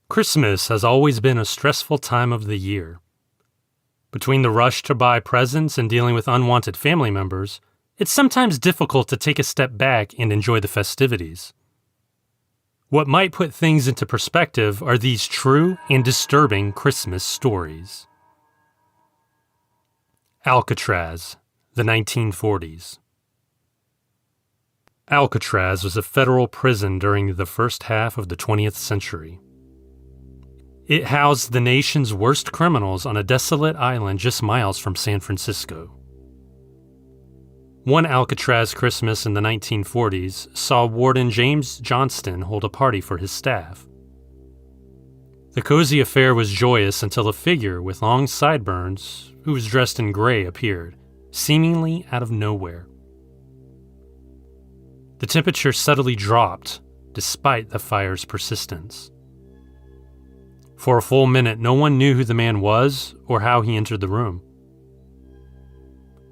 Christmas has always been a stressful time of the year. Between the rush to buy presents and dealing with unwanted family members, it's sometimes difficult to take a step back and enjoy the festivities. What might put things into perspective are these true and disturbing Christmas stories. Alcatraz, the 1940s. Alcatraz was a federal prison during the first half of the 20th century. It housed the nation's worst criminals on a desolate island just miles from San Francisco. One Alcatraz Christmas in the 1940s saw Warden James Johnston hold a party for his staff. The cozy affair was joyous until a figure with long sideburns, who was dressed in gray, appeared, seemingly out of nowhere. The temperature subtly dropped, despite the fire's persistence. For a full minute, no one knew who the man was or how he entered the room.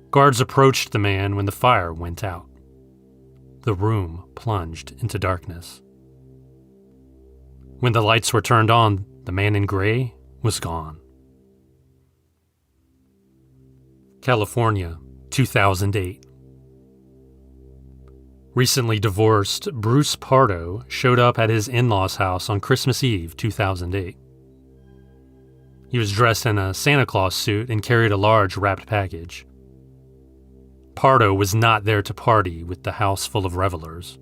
Guards approached the man when the fire went out. The room plunged into darkness. When the lights were turned on, the man in gray was gone. California, 2008. Recently divorced Bruce Pardo showed up at his in-laws' house on Christmas Eve, 2008. He was dressed in a Santa Claus suit and carried a large wrapped package. Pardo was not there to party with the house full of revelers.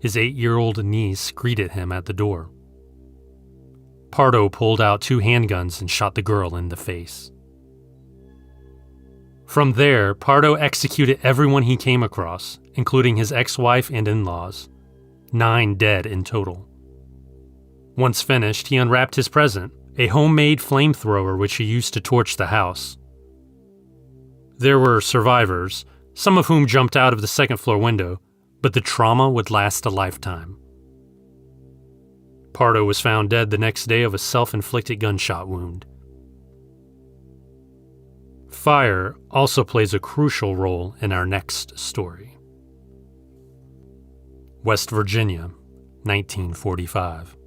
His 8-year-old niece greeted him at the door. Pardo pulled out 2 handguns and shot the girl in the face. From there, Pardo executed everyone he came across, including his ex-wife and in-laws. 9 dead in total. Once finished, he unwrapped his present, a homemade flamethrower which he used to torch the house. There were survivors, some of whom jumped out of the second-floor window, but the trauma would last a lifetime. Pardo was found dead the next day of a self-inflicted gunshot wound. Fire also plays a crucial role in our next story. West Virginia, 1945.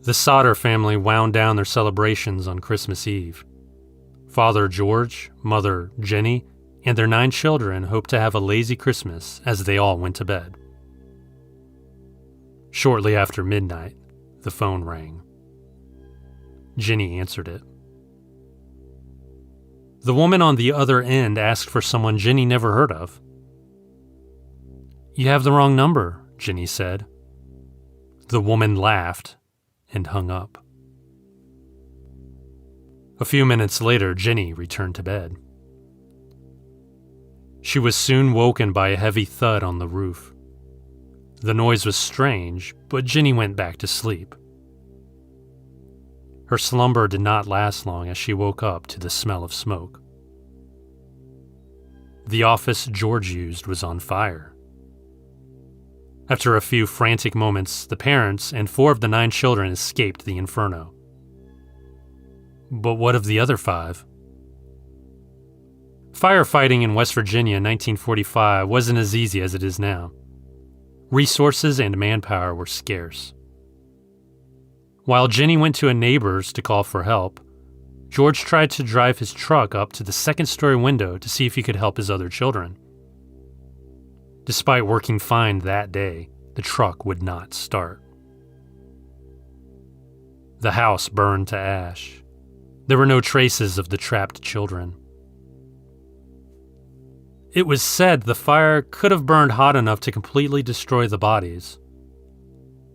The Sodder family wound down their celebrations on Christmas Eve. Father George, Mother Jenny, and their 9 children hoped to have a lazy Christmas as they all went to bed. Shortly after midnight, the phone rang. Jenny answered it. The woman on the other end asked for someone Jenny never heard of. "You have the wrong number," Jenny said. The woman laughed and hung up. A few minutes later, Jenny returned to bed. She was soon woken by a heavy thud on the roof. The noise was strange, but Jenny went back to sleep. Her slumber did not last long as she woke up to the smell of smoke. The office George used was on fire. After a few frantic moments, the parents and 4 of the 9 children escaped the inferno. But what of the other 5? Firefighting in West Virginia in 1945 wasn't as easy as it is now. Resources and manpower were scarce. While Jenny went to a neighbor's to call for help, George tried to drive his truck up to the second-story window to see if he could help his other children. Despite working fine that day, the truck would not start. The house burned to ash. There were no traces of the trapped children. It was said the fire could have burned hot enough to completely destroy the bodies.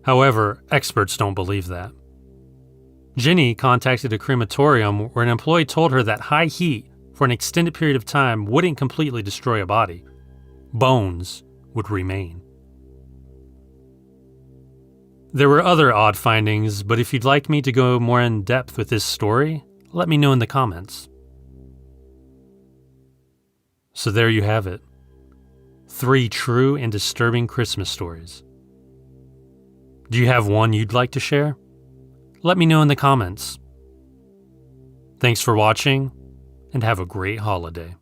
However, experts don't believe that. Jenny contacted a crematorium where an employee told her that high heat for an extended period of time wouldn't completely destroy a body. Bones would remain. There were other odd findings, but if you'd like me to go more in depth with this story, let me know in the comments. So there you have it. 3 true and disturbing Christmas stories. Do you have one you'd like to share? Let me know in the comments. Thanks for watching, and have a great holiday.